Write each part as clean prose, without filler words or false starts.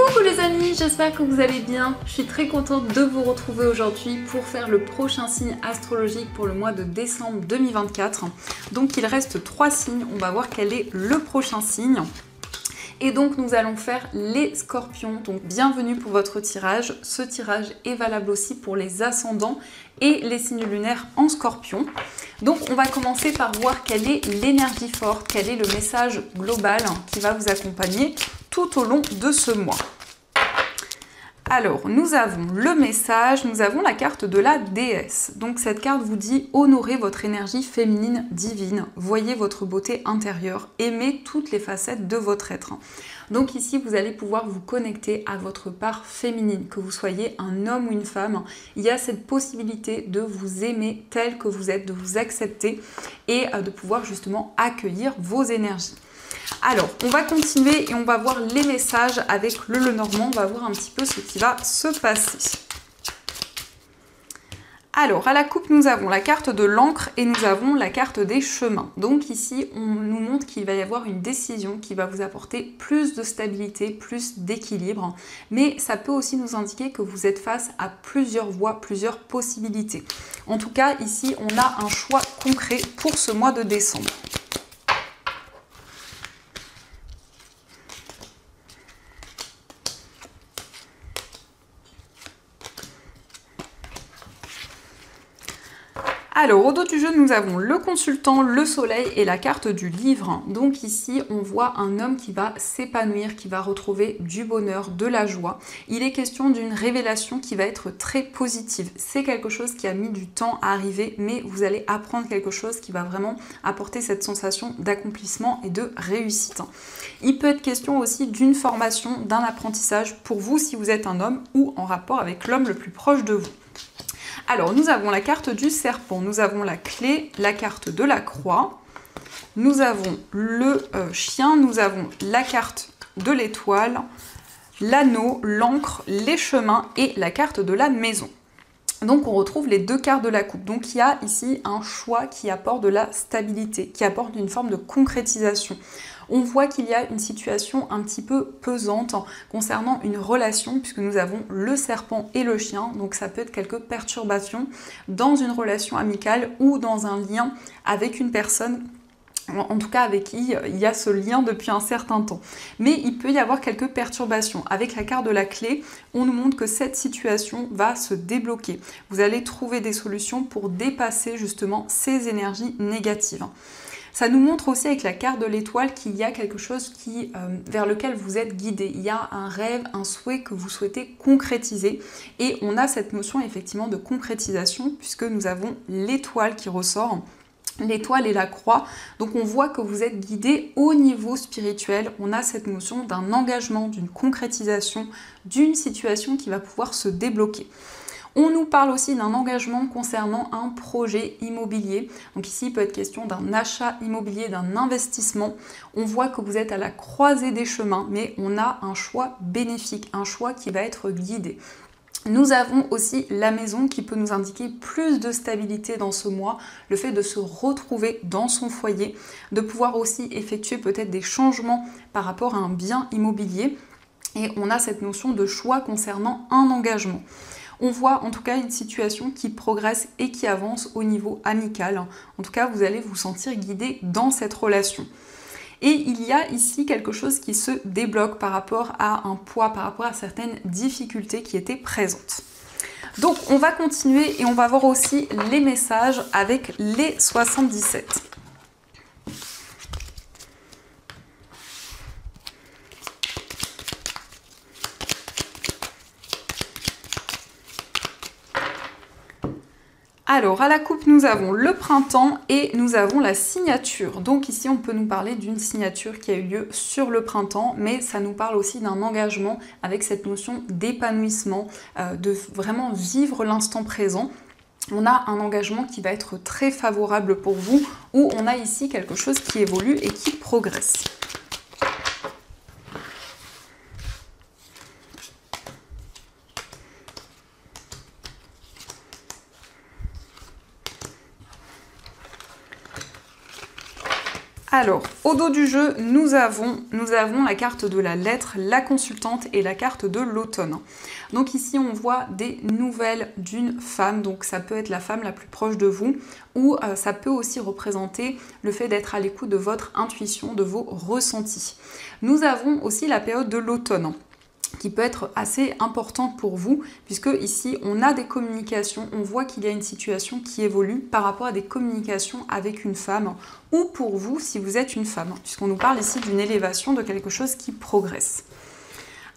Coucou les amis, j'espère que vous allez bien. Je suis très contente de vous retrouver aujourd'hui pour faire le prochain signe astrologique pour le mois de décembre 2024. Donc il reste 3 signes, on va voir quel est le prochain signe. Et donc nous allons faire les scorpions, donc bienvenue pour votre tirage. Ce tirage est valable aussi pour les ascendants et les signes lunaires en scorpion. Donc on va commencer par voir quelle est l'énergie forte, quel est le message global qui va vous accompagner tout au long de ce mois. Alors, nous avons le message, nous avons la carte de la déesse. Donc cette carte vous dit « Honorez votre énergie féminine divine, voyez votre beauté intérieure, aimez toutes les facettes de votre être ». Donc ici, vous allez pouvoir vous connecter à votre part féminine, que vous soyez un homme ou une femme. Il y a cette possibilité de vous aimer tel que vous êtes, de vous accepter et de pouvoir justement accueillir vos énergies. Alors, on va continuer et on va voir les messages avec le Lenormand. On va voir un petit peu ce qui va se passer. Alors, à la coupe, nous avons la carte de l'encre et nous avons la carte des chemins. Donc ici, on nous montre qu'il va y avoir une décision qui va vous apporter plus de stabilité, plus d'équilibre. Mais ça peut aussi nous indiquer que vous êtes face à plusieurs voies, plusieurs possibilités. En tout cas, ici, on a un choix concret pour ce mois de décembre. Alors, au dos du jeu, nous avons le consultant, le soleil et la carte du livre. Donc ici, on voit un homme qui va s'épanouir, qui va retrouver du bonheur, de la joie. Il est question d'une révélation qui va être très positive. C'est quelque chose qui a mis du temps à arriver, mais vous allez apprendre quelque chose qui va vraiment apporter cette sensation d'accomplissement et de réussite. Il peut être question aussi d'une formation, d'un apprentissage pour vous si vous êtes un homme ou en rapport avec l'homme le plus proche de vous. Alors, nous avons la carte du serpent, nous avons la clé, la carte de la croix, nous avons le chien, nous avons la carte de l'étoile, l'anneau, l'encre, les chemins et la carte de la maison. Donc on retrouve les deux cartes de la coupe. Donc il y a ici un choix qui apporte de la stabilité, qui apporte une forme de concrétisation. On voit qu'il y a une situation un petit peu pesante concernant une relation, puisque nous avons le serpent et le chien, donc ça peut être quelques perturbations dans une relation amicale ou dans un lien avec une personne, en tout cas avec qui il y a ce lien depuis un certain temps. Mais il peut y avoir quelques perturbations. Avec la carte de la clé, on nous montre que cette situation va se débloquer. Vous allez trouver des solutions pour dépasser justement ces énergies négatives. Ça nous montre aussi avec la carte de l'étoile qu'il y a quelque chose vers lequel vous êtes guidé. Il y a un rêve, un souhait que vous souhaitez concrétiser. Et on a cette notion effectivement de concrétisation puisque nous avons l'étoile qui ressort. L'étoile et la croix, donc on voit que vous êtes guidé au niveau spirituel. On a cette notion d'un engagement, d'une concrétisation, d'une situation qui va pouvoir se débloquer. On nous parle aussi d'un engagement concernant un projet immobilier. Donc ici, il peut être question d'un achat immobilier, d'un investissement. On voit que vous êtes à la croisée des chemins, mais on a un choix bénéfique, un choix qui va être guidé. Nous avons aussi la maison qui peut nous indiquer plus de stabilité dans ce mois, le fait de se retrouver dans son foyer, de pouvoir aussi effectuer peut-être des changements par rapport à un bien immobilier. Et on a cette notion de choix concernant un engagement. On voit en tout cas une situation qui progresse et qui avance au niveau amical. En tout cas, vous allez vous sentir guidé dans cette relation. Et il y a ici quelque chose qui se débloque par rapport à un poids, par rapport à certaines difficultés qui étaient présentes. Donc on va continuer et on va voir aussi les messages avec les 77. Alors, à la coupe, nous avons le printemps et nous avons la signature. Donc ici, on peut nous parler d'une signature qui a eu lieu sur le printemps, mais ça nous parle aussi d'un engagement avec cette notion d'épanouissement, de vraiment vivre l'instant présent. On a un engagement qui va être très favorable pour vous, où on a ici quelque chose qui évolue et qui progresse. Alors, au dos du jeu, nous avons la carte de la lettre, la consultante et la carte de l'automne. Donc ici, on voit des nouvelles d'une femme, donc ça peut être la femme la plus proche de vous, ou ça peut aussi représenter le fait d'être à l'écoute de votre intuition, de vos ressentis. Nous avons aussi la période de l'automne, qui peut être assez importante pour vous, puisque ici on a des communications, on voit qu'il y a une situation qui évolue par rapport à des communications avec une femme, ou pour vous si vous êtes une femme, puisqu'on nous parle ici d'une élévation, de quelque chose qui progresse.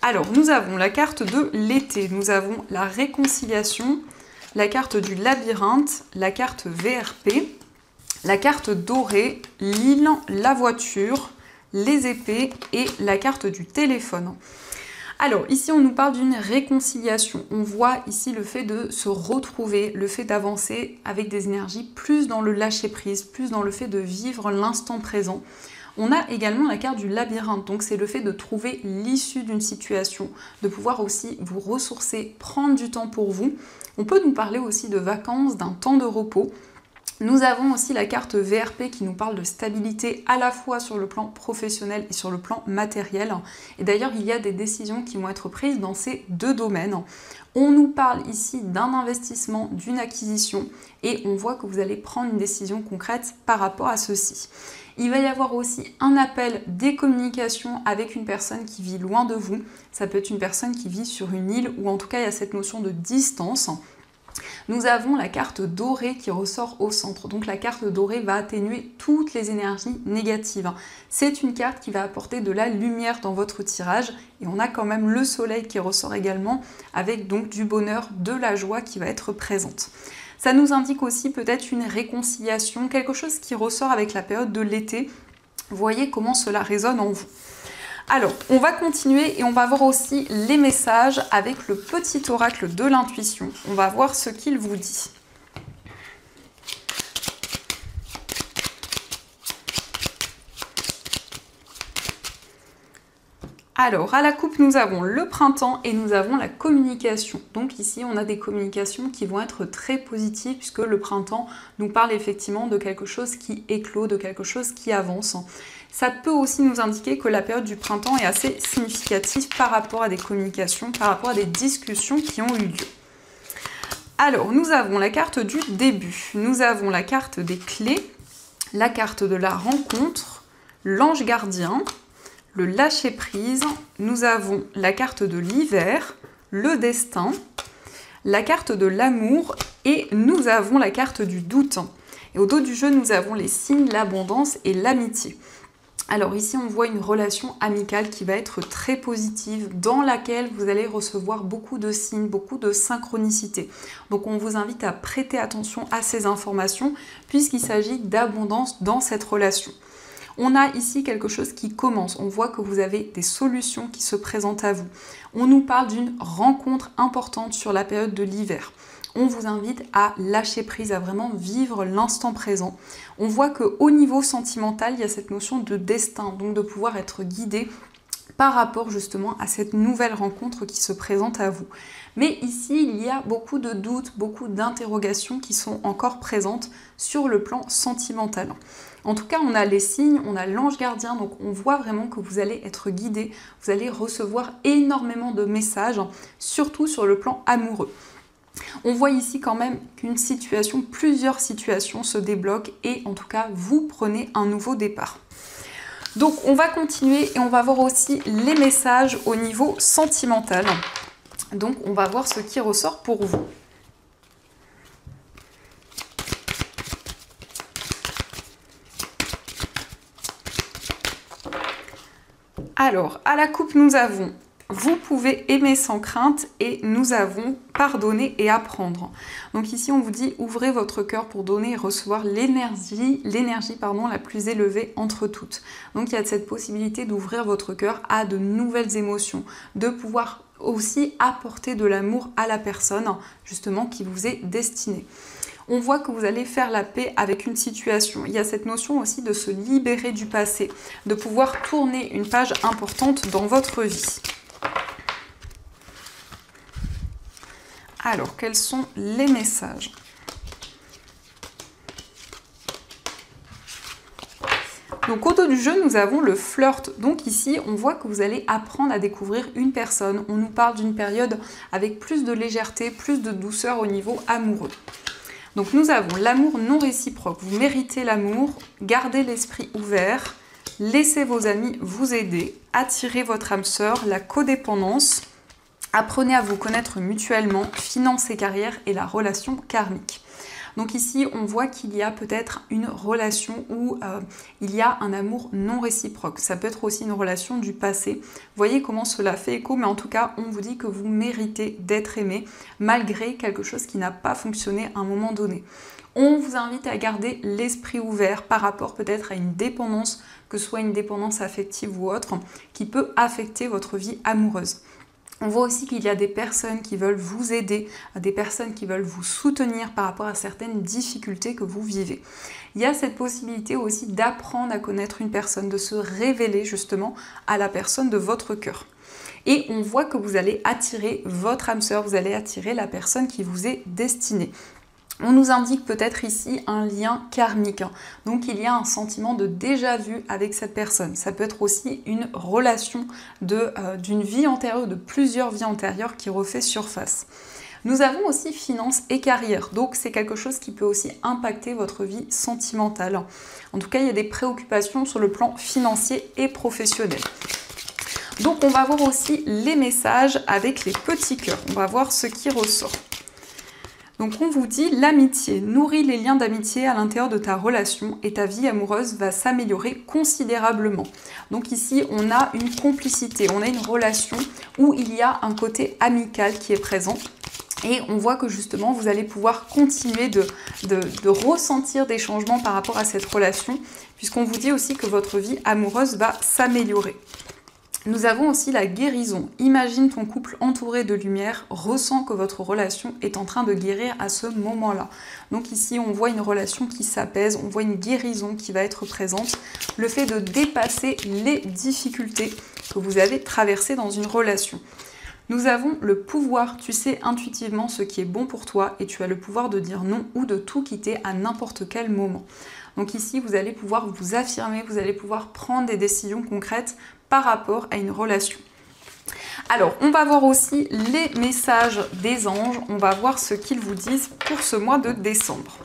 Alors nous avons la carte de l'été, nous avons la réconciliation, la carte du labyrinthe, la carte VRP, la carte dorée, l'île, la voiture, les épées et la carte du téléphone. Alors ici on nous parle d'une réconciliation, on voit ici le fait de se retrouver, le fait d'avancer avec des énergies plus dans le lâcher prise, plus dans le fait de vivre l'instant présent. On a également la carte du labyrinthe, donc c'est le fait de trouver l'issue d'une situation, de pouvoir aussi vous ressourcer, prendre du temps pour vous. On peut nous parler aussi de vacances, d'un temps de repos. Nous avons aussi la carte VRP qui nous parle de stabilité à la fois sur le plan professionnel et sur le plan matériel. Et d'ailleurs, il y a des décisions qui vont être prises dans ces deux domaines. On nous parle ici d'un investissement, d'une acquisition et on voit que vous allez prendre une décision concrète par rapport à ceci. Il va y avoir aussi un appel des communications avec une personne qui vit loin de vous. Ça peut être une personne qui vit sur une île ou en tout cas il y a cette notion de distance. Nous avons la carte dorée qui ressort au centre. Donc la carte dorée va atténuer toutes les énergies négatives. C'est une carte qui va apporter de la lumière dans votre tirage. Et on a quand même le soleil qui ressort également avec donc du bonheur, de la joie qui va être présente. Ça nous indique aussi peut-être une réconciliation, quelque chose qui ressort avec la période de l'été. Voyez comment cela résonne en vous. Alors, on va continuer et on va voir aussi les messages avec le petit oracle de l'intuition. On va voir ce qu'il vous dit. Alors, à la coupe, nous avons le printemps et nous avons la communication. Donc ici, on a des communications qui vont être très positives puisque le printemps nous parle effectivement de quelque chose qui éclot, de quelque chose qui avance. Ça peut aussi nous indiquer que la période du printemps est assez significative par rapport à des communications, par rapport à des discussions qui ont eu lieu. Alors, nous avons la carte du début, nous avons la carte des clés, la carte de la rencontre, l'ange gardien, le lâcher-prise, nous avons la carte de l'hiver, le destin, la carte de l'amour et nous avons la carte du doute. Et au dos du jeu, nous avons les signes, l'abondance et l'amitié. Alors ici, on voit une relation amicale qui va être très positive, dans laquelle vous allez recevoir beaucoup de signes, beaucoup de synchronicité. Donc on vous invite à prêter attention à ces informations, puisqu'il s'agit d'abondance dans cette relation. On a ici quelque chose qui commence, on voit que vous avez des solutions qui se présentent à vous. On nous parle d'une rencontre importante sur la période de l'hiver. On vous invite à lâcher prise, à vraiment vivre l'instant présent. On voit qu'au niveau sentimental, il y a cette notion de destin, donc de pouvoir être guidé par rapport justement à cette nouvelle rencontre qui se présente à vous. Mais ici, il y a beaucoup de doutes, beaucoup d'interrogations qui sont encore présentes sur le plan sentimental. En tout cas, on a les signes, on a l'ange gardien, donc on voit vraiment que vous allez être guidé, vous allez recevoir énormément de messages, surtout sur le plan amoureux. On voit ici quand même qu'une situation, plusieurs situations se débloquent et en tout cas, vous prenez un nouveau départ. Donc on va continuer et on va voir aussi les messages au niveau sentimental. Donc on va voir ce qui ressort pour vous. Alors, à la coupe, nous avons « Vous pouvez aimer sans crainte » et nous avons « Pardonner et apprendre ». Donc ici, on vous dit « Ouvrez votre cœur pour donner et recevoir l'énergie la plus élevée entre toutes ». Donc il y a cette possibilité d'ouvrir votre cœur à de nouvelles émotions, de pouvoir aussi apporter de l'amour à la personne justement qui vous est destinée. On voit que vous allez faire la paix avec une situation. Il y a cette notion aussi de se libérer du passé, de pouvoir tourner une page importante dans votre vie. Alors, quels sont les messages ? Donc au dos du jeu, nous avons le flirt. Donc ici, on voit que vous allez apprendre à découvrir une personne. On nous parle d'une période avec plus de légèreté, plus de douceur au niveau amoureux. Donc nous avons l'amour non réciproque. Vous méritez l'amour, gardez l'esprit ouvert, laissez vos amis vous aider, attirez votre âme sœur, la codépendance, apprenez à vous connaître mutuellement, finances et carrière et la relation karmique. Donc ici, on voit qu'il y a peut-être une relation où il y a un amour non réciproque. Ça peut être aussi une relation du passé. Vous voyez comment cela fait écho, mais en tout cas, on vous dit que vous méritez d'être aimé malgré quelque chose qui n'a pas fonctionné à un moment donné. On vous invite à garder l'esprit ouvert par rapport peut-être à une dépendance, que ce soit une dépendance affective ou autre, qui peut affecter votre vie amoureuse. On voit aussi qu'il y a des personnes qui veulent vous aider, des personnes qui veulent vous soutenir par rapport à certaines difficultés que vous vivez. Il y a cette possibilité aussi d'apprendre à connaître une personne, de se révéler justement à la personne de votre cœur. Et on voit que vous allez attirer votre âme sœur, vous allez attirer la personne qui vous est destinée. On nous indique peut-être ici un lien karmique, donc il y a un sentiment de déjà-vu avec cette personne. Ça peut être aussi une relation d'une vie antérieure, de plusieurs vies antérieures qui refait surface. Nous avons aussi finances et carrière, donc c'est quelque chose qui peut aussi impacter votre vie sentimentale. En tout cas, il y a des préoccupations sur le plan financier et professionnel. Donc on va voir aussi les messages avec les petits cœurs, on va voir ce qui ressort. Donc on vous dit l'amitié, nourris les liens d'amitié à l'intérieur de ta relation et ta vie amoureuse va s'améliorer considérablement. Donc ici on a une complicité, on a une relation où il y a un côté amical qui est présent. Et on voit que justement vous allez pouvoir continuer de ressentir des changements par rapport à cette relation, puisqu'on vous dit aussi que votre vie amoureuse va s'améliorer. Nous avons aussi la guérison. Imagine ton couple entouré de lumière, ressens que votre relation est en train de guérir à ce moment-là. Donc ici, on voit une relation qui s'apaise, on voit une guérison qui va être présente. Le fait de dépasser les difficultés que vous avez traversées dans une relation. Nous avons le pouvoir, tu sais intuitivement ce qui est bon pour toi et tu as le pouvoir de dire non ou de tout quitter à n'importe quel moment. Donc ici, vous allez pouvoir vous affirmer, vous allez pouvoir prendre des décisions concrètes par rapport à une relation. Alors, on va voir aussi les messages des anges, on va voir ce qu'ils vous disent pour ce mois de décembre.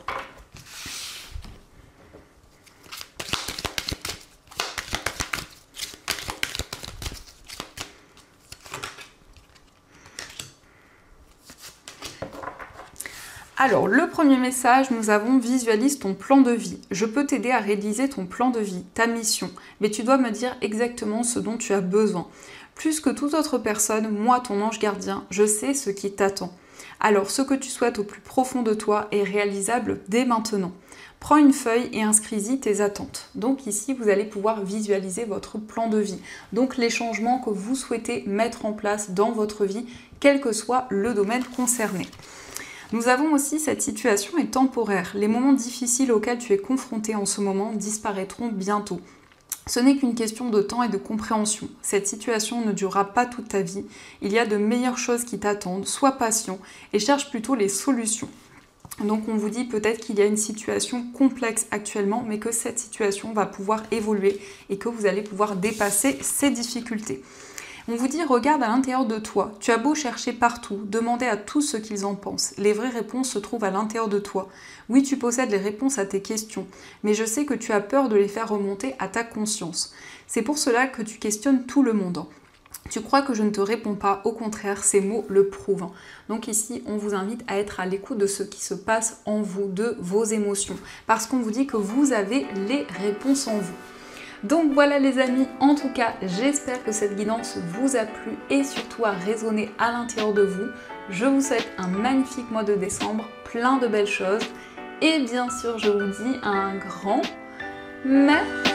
Alors, le premier message, nous avons « Visualise ton plan de vie. Je peux t'aider à réaliser ton plan de vie, ta mission, mais tu dois me dire exactement ce dont tu as besoin. Plus que toute autre personne, moi, ton ange gardien, je sais ce qui t'attend. Alors, ce que tu souhaites au plus profond de toi est réalisable dès maintenant. Prends une feuille et inscris-y tes attentes. » Donc ici, vous allez pouvoir visualiser votre plan de vie. Donc les changements que vous souhaitez mettre en place dans votre vie, quel que soit le domaine concerné. Nous avons aussi cette situation est temporaire. Les moments difficiles auxquels tu es confronté en ce moment disparaîtront bientôt. Ce n'est qu'une question de temps et de compréhension. Cette situation ne durera pas toute ta vie. Il y a de meilleures choses qui t'attendent. Sois patient et cherche plutôt les solutions. Donc on vous dit peut-être qu'il y a une situation complexe actuellement, mais que cette situation va pouvoir évoluer et que vous allez pouvoir dépasser ces difficultés. On vous dit, regarde à l'intérieur de toi. Tu as beau chercher partout, demander à tous ce qu'ils en pensent. Les vraies réponses se trouvent à l'intérieur de toi. Oui, tu possèdes les réponses à tes questions, mais je sais que tu as peur de les faire remonter à ta conscience. C'est pour cela que tu questionnes tout le monde. Tu crois que je ne te réponds pas, au contraire, ces mots le prouvent. Donc ici, on vous invite à être à l'écoute de ce qui se passe en vous, de vos émotions, parce qu'on vous dit que vous avez les réponses en vous. Donc voilà les amis, en tout cas, j'espère que cette guidance vous a plu et surtout a résonné à l'intérieur de vous. Je vous souhaite un magnifique mois de décembre, plein de belles choses. Et bien sûr, je vous dis un grand merci.